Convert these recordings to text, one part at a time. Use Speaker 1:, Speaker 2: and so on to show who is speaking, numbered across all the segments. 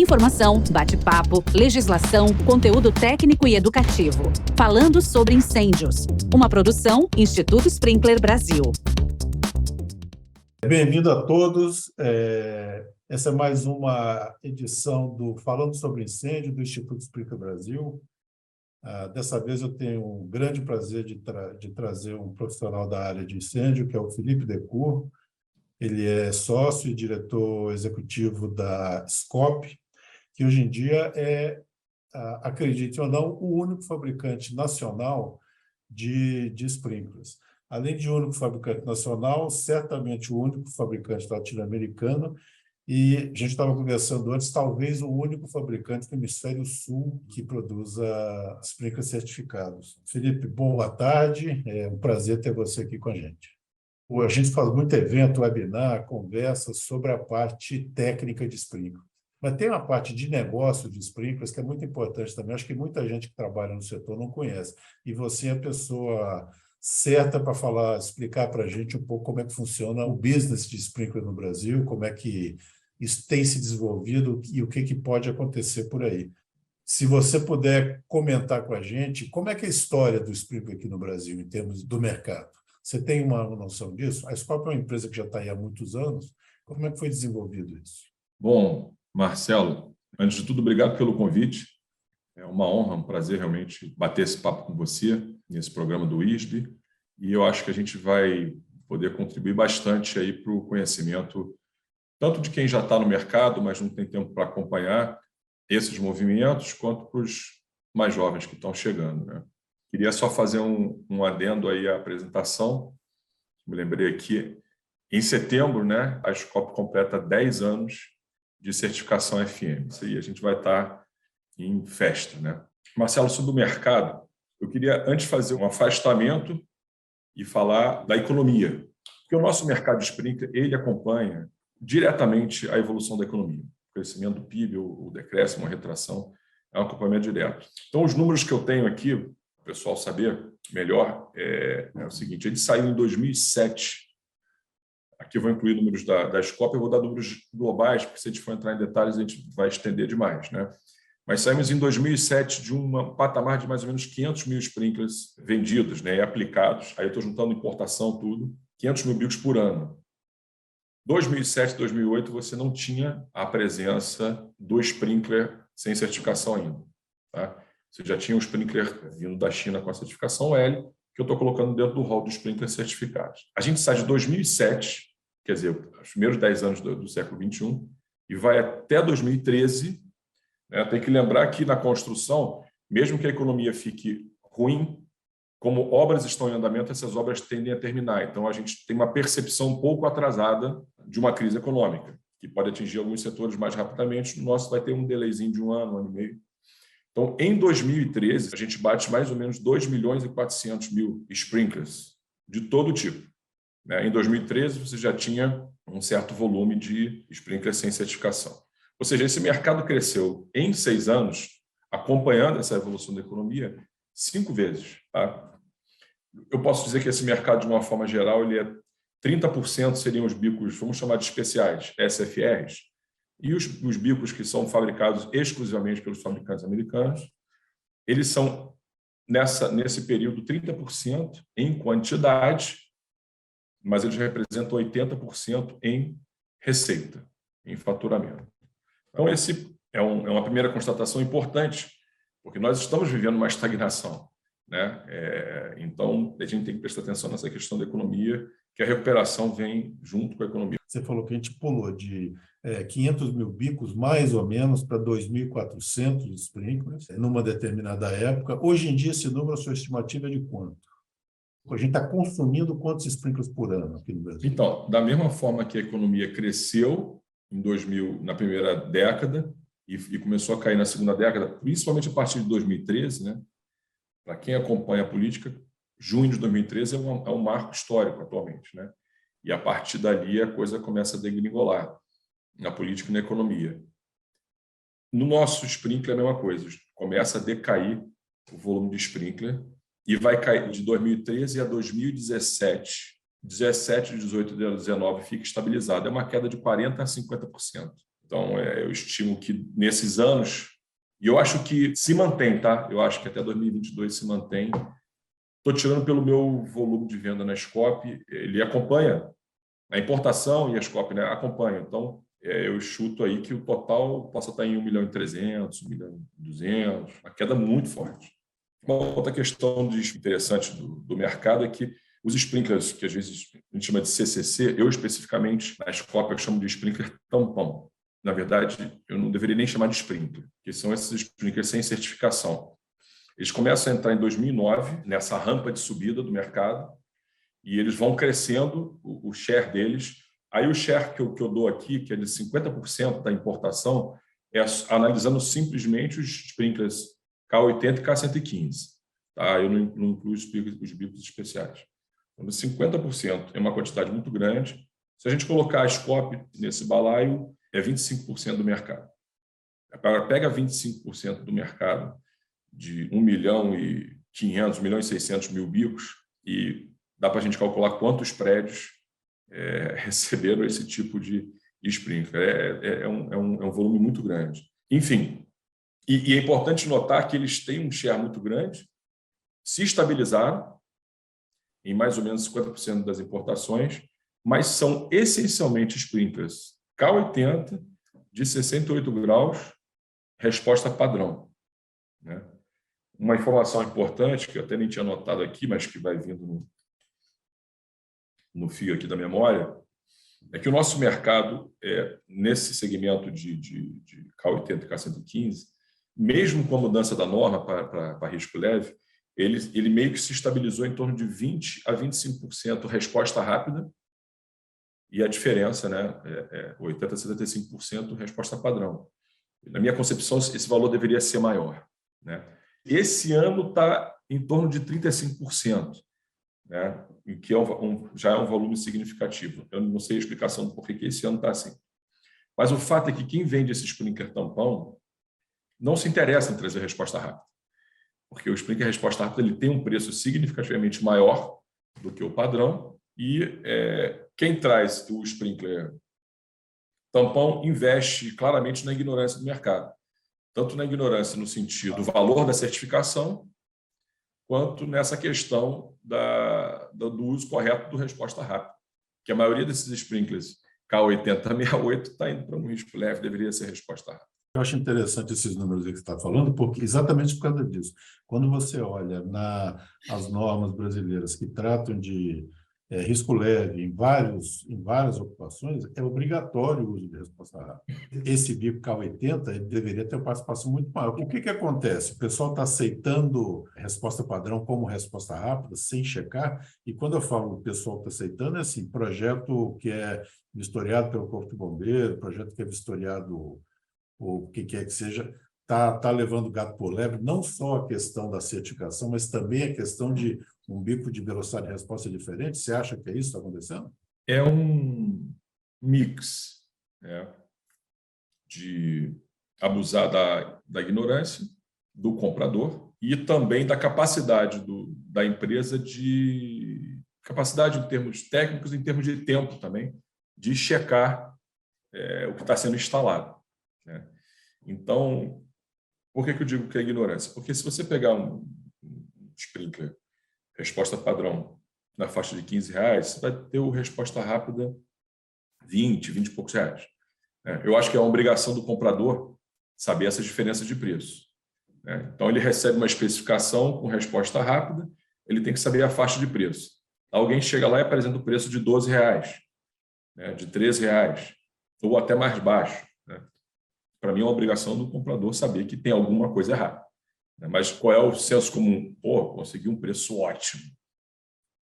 Speaker 1: Informação, bate-papo, legislação, conteúdo técnico e educativo. Falando sobre incêndios. Uma produção Instituto Sprinkler Brasil.
Speaker 2: Bem-vindo a todos. Essa é mais uma edição do Falando sobre Incêndio do Instituto Sprinkler Brasil. Dessa vez eu tenho um grande prazer de trazer um profissional da área de incêndio, que é o Philippe Decourt. Ele é sócio e diretor executivo da Scop, que hoje em dia é, acredite ou não, o único fabricante nacional de sprinklers. Além de único fabricante nacional, certamente o único fabricante latino-americano, e a gente estava conversando antes, talvez o único fabricante do Hemisfério Sul que produza sprinklers certificados. Felipe, boa tarde, é um prazer ter você aqui com a gente. A gente faz muito evento, webinar, conversa sobre a parte técnica de sprinkler. Mas tem uma parte de negócio de sprinklers que é muito importante também. Acho que muita gente que trabalha no setor não conhece. E você é a pessoa certa para falar, explicar para a gente um pouco como é que funciona o business de sprinkler no Brasil, como é que isso tem se desenvolvido e o que pode acontecer por aí. Se você puder comentar com a gente, como é que é a história do sprinkler aqui no Brasil, em termos do mercado? Você tem uma noção disso? A Scop é uma empresa que já está aí há muitos anos. Como é que foi desenvolvido isso?
Speaker 3: Bom, Marcelo, antes de tudo, obrigado pelo convite. É uma honra, um prazer realmente bater esse papo com você nesse programa do ISB. E eu acho que a gente vai poder contribuir bastante aí para o conhecimento, tanto de quem já está no mercado, mas não tem tempo para acompanhar esses movimentos, quanto para os mais jovens que estão chegando, né? Queria só fazer um adendo aí à apresentação. Me lembrei aqui, em setembro, né, a Scop completa 10 anos de certificação FM. Isso aí a gente vai estar em festa, né? Marcelo, sobre o mercado, eu queria antes fazer um afastamento e falar da economia. Porque o nosso mercado de sprinkler, ele acompanha diretamente a evolução da economia. O crescimento do PIB, o decréscimo, a retração, é um acompanhamento direto. Então, os números que eu tenho aqui, o pessoal saber melhor, é o seguinte: ele saiu em 2007. Aqui eu vou incluir números da Scop, eu vou dar números globais, porque se a gente for entrar em detalhes, a gente vai estender demais, né? Mas saímos em 2007 de um patamar de mais ou menos 500 mil sprinklers vendidos, né, e aplicados. Aí eu estou juntando importação, tudo, 500 mil bicos por ano. 2007, 2008, você não tinha a presença do sprinkler sem certificação ainda, tá? Você já tinha o sprinkler vindo da China com a certificação L, que eu estou colocando dentro do rol dos sprinklers certificados. A gente sai de 2007, quer dizer, os primeiros 10 anos do século XXI, e vai até 2013. Né? Tem que lembrar que na construção, mesmo que a economia fique ruim, como obras estão em andamento, essas obras tendem a terminar. Então, a gente tem uma percepção um pouco atrasada de uma crise econômica, que pode atingir alguns setores mais rapidamente. O nosso vai ter um delayzinho de um ano e meio. Então, em 2013, a gente bate mais ou menos 2.400.000 sprinklers de todo tipo. Em 2013, você já tinha um certo volume de sprinklers sem certificação. Ou seja, esse mercado cresceu em 6 anos, acompanhando essa evolução da economia, 5 vezes. Tá? Eu posso dizer que esse mercado, de uma forma geral, ele é 30% seriam os bicos, vamos chamar de especiais, SFRs, e os bicos que são fabricados exclusivamente pelos fabricantes americanos, eles são, nesse período, 30% em quantidade, mas eles representam 80% em receita, em faturamento. Então, esse é uma primeira constatação importante, porque nós estamos vivendo uma estagnação, né? Então, a gente tem que prestar atenção nessa questão da economia, que a recuperação vem junto com a economia.
Speaker 2: Você falou que a gente pulou de 500 mil bicos, mais ou menos, para 2.400 sprinklers, numa determinada época. Hoje em dia, esse número, a sua estimativa é de quanto? A gente está consumindo quantos sprinklers por ano aqui no Brasil?
Speaker 3: Então, da mesma forma que a economia cresceu em 2000, na primeira década, e começou a cair na segunda década, principalmente a partir de 2013, né? Para quem acompanha a política, junho de 2013 é um marco histórico atualmente, né? E a partir dali a coisa começa a degringolar na política e na economia. No nosso sprinkler é a mesma coisa, começa a decair o volume de sprinkler e vai cair de 2013 a 2017. 17, 18 e 19 fica estabilizado. É uma queda de 40% a 50%. Então, eu estimo que nesses anos, e eu acho que se mantém, tá? Eu acho que até 2022 se mantém. Estou tirando pelo meu volume de venda na Scop, ele acompanha a importação e a Scop, né, acompanham. Então, eu chuto aí que o total possa estar em 1.300.000, 1.200.000, uma queda muito forte. Uma outra questão interessante do mercado é que os sprinklers, que às vezes a gente chama de CCC, eu especificamente, na Scop, eu chamo de sprinkler tampão. Na verdade, eu não deveria nem chamar de sprinkler, que são esses sprinklers sem certificação. Eles começam a entrar em 2009, nessa rampa de subida do mercado, e eles vão crescendo, o share deles. Aí o share que eu dou aqui, que é de 50% da importação, é analisando simplesmente os sprinklers K80 e K115. Tá? Eu não incluo os bicos especiais. Então, 50% é uma quantidade muito grande. Se a gente colocar a Scop nesse balaio, é 25% do mercado. Agora, pega 25% do mercado de 1.500.000, 1.600.000 bicos e dá para a gente calcular quantos prédios receberam esse tipo de sprinkler. É um volume muito grande. Enfim, e é importante notar que eles têm um share muito grande, se estabilizaram em mais ou menos 50% das importações, mas são essencialmente sprinklers K80 de 68 graus, resposta padrão. Né? Uma informação importante, que eu até nem tinha notado aqui, mas que vai vindo no fio aqui da memória, é que o nosso mercado, nesse segmento de K80 e K115, mesmo com a mudança da norma para risco leve, ele meio que se estabilizou em torno de 20% a 25% resposta rápida, e a diferença, né, 80% a 75% resposta padrão. Na minha concepção, esse valor deveria ser maior. Né? Esse ano está em torno de 35%, né? Que já é um volume significativo. Eu não sei a explicação do porquê que esse ano está assim. Mas o fato é que quem vende esse sprinkler tampão não se interessa em trazer resposta rápida, porque o sprinkler resposta rápida ele tem um preço significativamente maior do que o padrão e quem traz o sprinkler tampão investe claramente na ignorância do mercado, tanto na ignorância no sentido do valor da certificação, quanto nessa questão do uso correto do resposta rápida, que a maioria desses sprinklers K80 a 68 está indo para um risco leve, deveria ser resposta rápida.
Speaker 2: Eu acho interessante esses números que você está falando, porque exatamente por causa disso. Quando você olha as normas brasileiras que tratam de risco leve em várias ocupações, é obrigatório o uso de resposta rápida. Esse bico K80 ele deveria ter uma participação muito maior. O que acontece? O pessoal está aceitando resposta padrão como resposta rápida, sem checar, e quando eu falo o pessoal está aceitando, é assim, projeto que é vistoriado pelo Corpo de Bombeiro, projeto que é vistoriado o que quer que seja, está levando gato por lebre, não só a questão da certificação, mas também a questão de um bico de velocidade de resposta diferente. Você acha que é isso que está acontecendo?
Speaker 3: É um mix, né, de abusar da ignorância do comprador e também da capacidade da empresa capacidade em termos técnicos, em termos de tempo também, de checar o que está sendo instalado. Né? Então, por que eu digo que é ignorância? Porque se você pegar um sprinkler resposta padrão na faixa de R$15, você vai ter o resposta rápida 20 e poucos reais. Eu acho que é uma obrigação do comprador saber essa diferença de preço. Então, ele recebe uma especificação com resposta rápida, ele tem que saber a faixa de preço. Alguém chega lá e apresenta o preço de R$12, de R$13, ou até mais baixo. Para mim, é uma obrigação do comprador saber que tem alguma coisa errada. Mas qual é o senso comum? Consegui um preço ótimo.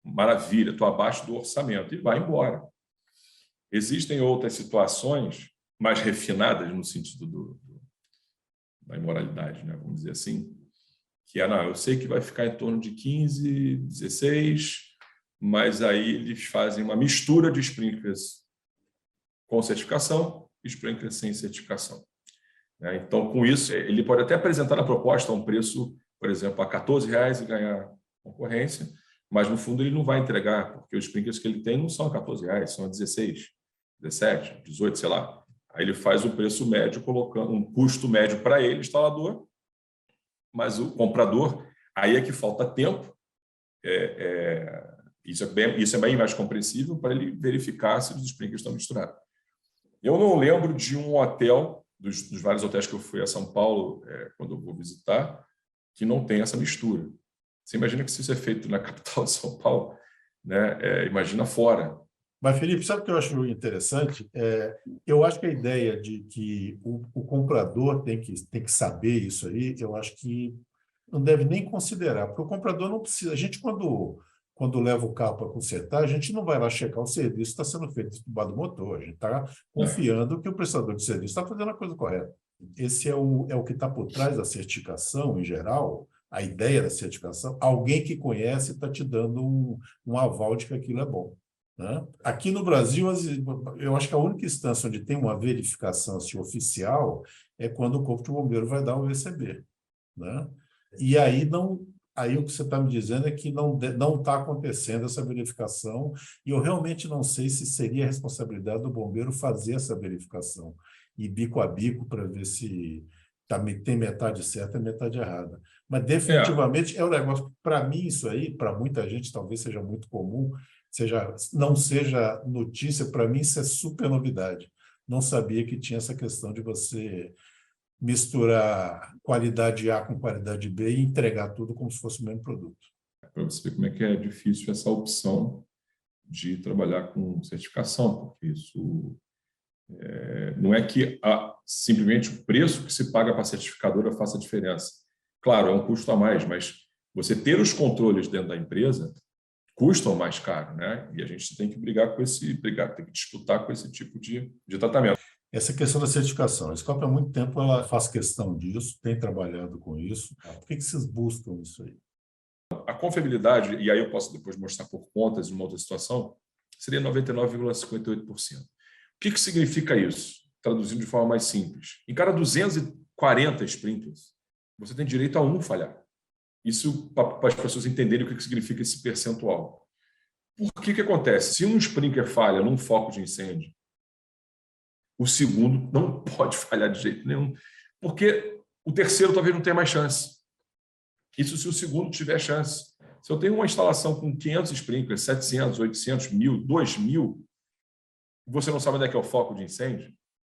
Speaker 3: Maravilha, estou abaixo do orçamento. E vai embora. Existem outras situações mais refinadas no sentido da imoralidade, né? Vamos dizer assim, que eu sei que vai ficar em torno de 15, 16, mas aí eles fazem uma mistura de sprinklers com certificação e sprinklers sem certificação. Então, com isso, ele pode até apresentar na proposta um preço, por exemplo, a R$14 e ganhar concorrência, mas, no fundo, ele não vai entregar, porque os sprinklers que ele tem não são a R$14, são a 16, 17, 18, sei lá. Aí ele faz o preço médio, colocando um custo médio para ele, instalador, mas o comprador, aí é que falta tempo. Isso é bem mais compreensível para ele verificar se os sprinklers estão misturados. Eu não lembro de um hotel, dos vários hotéis que eu fui a São Paulo, quando eu vou visitar, que não tem essa mistura. Você imagina que se isso é feito na capital de São Paulo, né? Imagina fora.
Speaker 2: Mas, Felipe, sabe o que eu acho interessante? Eu acho que a ideia de que o comprador tem que saber isso aí, eu acho que não deve nem considerar, porque o comprador não precisa. A gente, quando leva o carro para consertar, a gente não vai lá checar o serviço que está sendo feito debaixo do motor. A gente está confiando que o prestador de serviço está fazendo a coisa correta. Esse é o que está por trás da certificação, em geral, a ideia da certificação. Alguém que conhece está te dando um aval de que aquilo é bom. Né? Aqui no Brasil, eu acho que a única instância onde tem uma verificação assim, oficial é quando o Corpo de Bombeiro vai dar o VCB. Né? E aí o que você está me dizendo é que não está acontecendo essa verificação, e eu realmente não sei se seria a responsabilidade do bombeiro fazer essa verificação, e bico a bico para ver se tem metade certa e metade errada. Mas definitivamente é um negócio, para mim isso aí, para muita gente talvez seja muito comum, não seja notícia, para mim isso é super novidade. Não sabia que tinha essa questão de você misturar qualidade A com qualidade B e entregar tudo como se fosse o mesmo produto.
Speaker 3: Para você ver como é que é difícil essa opção de trabalhar com certificação, porque isso não é que simplesmente o preço que se paga para a certificadora faça diferença. Claro, é um custo a mais, mas você ter os controles dentro da empresa custam mais caro, né? E a gente tem que tem que disputar com esse tipo de tratamento.
Speaker 2: Essa questão da certificação, a Scop há muito tempo ela faz questão disso, tem trabalhado com isso. Por que vocês buscam isso aí?
Speaker 3: A confiabilidade, e aí eu posso depois mostrar por contas de uma outra situação, seria 99,58%. O que significa isso? Traduzindo de forma mais simples. Em cada 240 sprinklers, você tem direito a um falhar. Isso para as pessoas entenderem o que significa esse percentual. Por que acontece? Se um sprinkler falha num foco de incêndio, o segundo não pode falhar de jeito nenhum, porque o terceiro talvez não tenha mais chance. Isso se o segundo tiver chance. Se eu tenho uma instalação com 500 sprinklers, 700, 800, 1.000, 2.000, você não sabe onde é que é o foco de incêndio,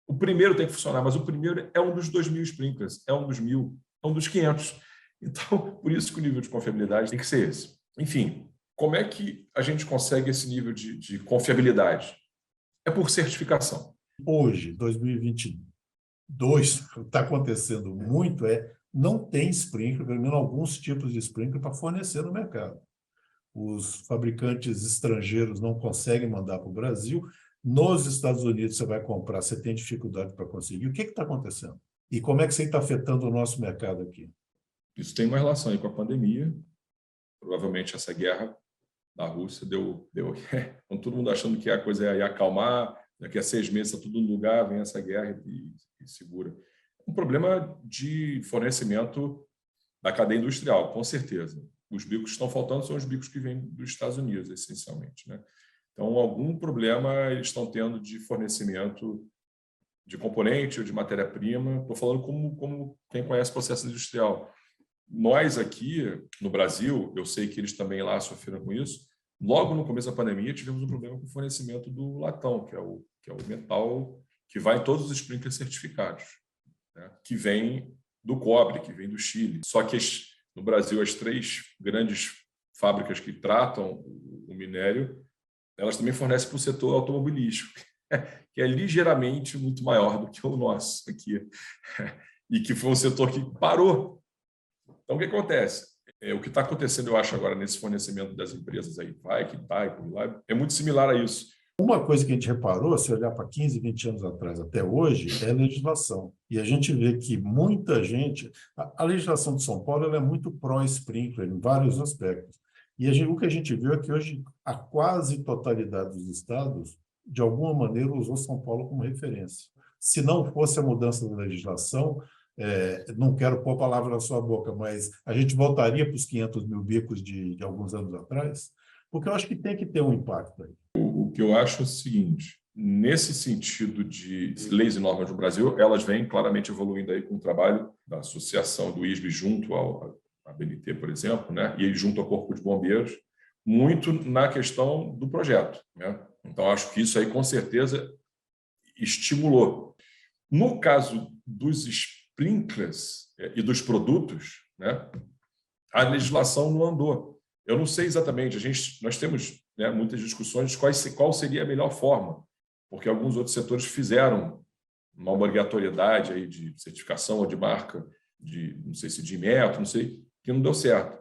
Speaker 3: o primeiro tem que funcionar, mas o primeiro é um dos 2.000 sprinklers, é um dos 1.000, é um dos 500. Então, por isso que o nível de confiabilidade tem que ser esse. Enfim, como é que a gente consegue esse nível de confiabilidade? É por certificação.
Speaker 2: Hoje, 2022, o que está acontecendo muito não tem sprinkler, pelo menos alguns tipos de sprinkler para fornecer no mercado. Os fabricantes estrangeiros não conseguem mandar para o Brasil. Nos Estados Unidos, você vai comprar, você tem dificuldade para conseguir. O que está acontecendo? E como é que isso está afetando o nosso mercado aqui?
Speaker 3: Isso tem uma relação aí com a pandemia. Provavelmente essa guerra da Rússia deu com todo mundo achando que a coisa ia acalmar, daqui a 6 meses está tudo no lugar, vem essa guerra e segura. Um problema de fornecimento da cadeia industrial, com certeza. Os bicos que estão faltando são os bicos que vêm dos Estados Unidos, essencialmente, né? Então, algum problema eles estão tendo de fornecimento de componente ou de matéria-prima. Estou falando como quem conhece processo industrial. Nós aqui no Brasil, eu sei que eles também lá sofreram com isso. Logo no começo da pandemia, tivemos um problema com o fornecimento do latão, que é o metal que vai em todos os sprinklers certificados, né? Que vem do cobre, que vem do Chile. Só que no Brasil, as 3 grandes fábricas que tratam o minério, elas também fornecem para o setor automobilístico, que é ligeiramente muito maior do que o nosso aqui, e que foi um setor que parou. Então, o que acontece? O que está acontecendo, eu acho, agora nesse fornecimento das empresas aí, é muito similar a isso.
Speaker 2: Uma coisa que a gente reparou, se olhar para 15, 20 anos atrás até hoje, é a legislação. E a gente vê que muita gente... A legislação de São Paulo ela é muito pró-sprinkler em vários aspectos. E o que a gente viu é que hoje a quase totalidade dos estados, de alguma maneira, usou São Paulo como referência. Se não fosse a mudança da legislação, não quero pôr a palavra na sua boca, mas a gente voltaria para os 500 mil bicos de alguns anos atrás, porque eu acho que tem que ter um impacto aí.
Speaker 3: O que eu acho é o seguinte, nesse sentido de leis e normas no Brasil, elas vêm claramente evoluindo aí com o trabalho da associação do ISB junto à BNT, por exemplo, né? E junto ao Corpo de Bombeiros, muito na questão do projeto, né? Então, acho que isso aí, com certeza, estimulou. No caso dos sprinklers e dos produtos, né, a legislação não andou. Eu não sei exatamente, nós temos, né, muitas discussões de qual seria a melhor forma, porque alguns outros setores fizeram uma obrigatoriedade aí de certificação ou de marca, não sei se de metro, não sei, que não deu certo.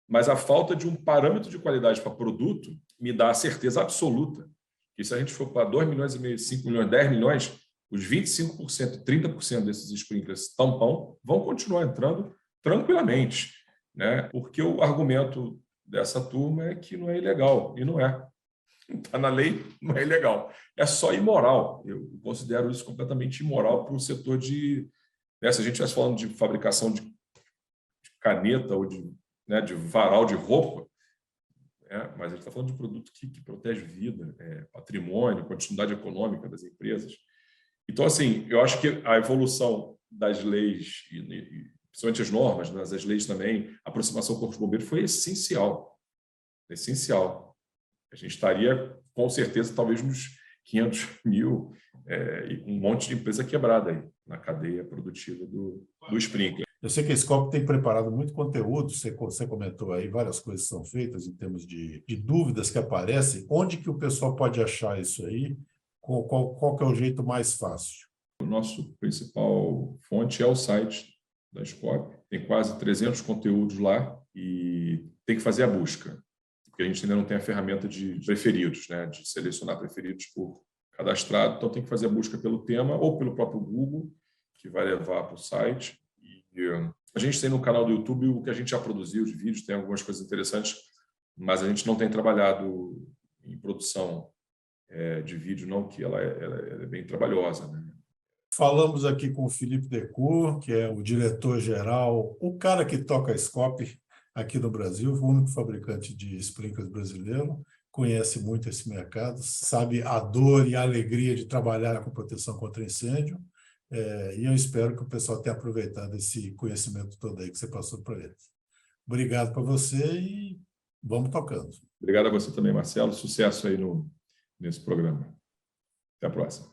Speaker 3: Mas a falta de um parâmetro de qualidade para produto me dá a certeza absoluta que se a gente for para 2,5 milhões, 5 milhões, 10 milhões, os 25%, 30% desses sprinklers tampão vão continuar entrando tranquilamente, né? Porque o argumento dessa turma é que não é ilegal, e não é. Está na lei, não é ilegal. É só imoral. Eu considero isso completamente imoral para o setor de... Né, se a gente estivesse falando de fabricação de caneta ou né, de varal de roupa, né, mas a gente está falando de produto que protege vida, patrimônio, continuidade econômica das empresas. Então, assim, eu acho que a evolução das leis, e principalmente as normas, né, as leis também, a aproximação com o Corpo de Bombeiros foi essencial. Essencial. A gente estaria, com certeza, talvez nos 500 mil, e um monte de empresa quebrada aí na cadeia produtiva do sprinkler.
Speaker 2: Eu sei que a Scop tem preparado muito conteúdo, você comentou aí, várias coisas são feitas em termos de dúvidas que aparecem. Onde que o pessoal pode achar isso aí? Qual que é o jeito mais fácil?
Speaker 3: O nosso principal fonte é o site da Scop. Tem quase 300 conteúdos lá e tem que fazer a busca, porque a gente ainda não tem a ferramenta de preferidos, né, de selecionar preferidos por cadastrado. Então, tem que fazer a busca pelo tema ou pelo próprio Google, que vai levar para o site. E a gente tem no canal do YouTube o que a gente já produziu de vídeos, tem algumas coisas interessantes, mas a gente não tem trabalhado em produção de vídeo, não, que ela é bem trabalhosa, né?
Speaker 2: Falamos aqui com o Felipe Decourt, que é o diretor-geral, o cara que toca a Scop aqui no Brasil, o único fabricante de sprinklers brasileiro, conhece muito esse mercado, sabe a dor e a alegria de trabalhar com proteção contra incêndio, e eu espero que o pessoal tenha aproveitado esse conhecimento todo aí que você passou para eles. Obrigado para você e vamos tocando.
Speaker 3: Obrigado a você também, Marcelo. Sucesso aí nesse programa. Até a próxima.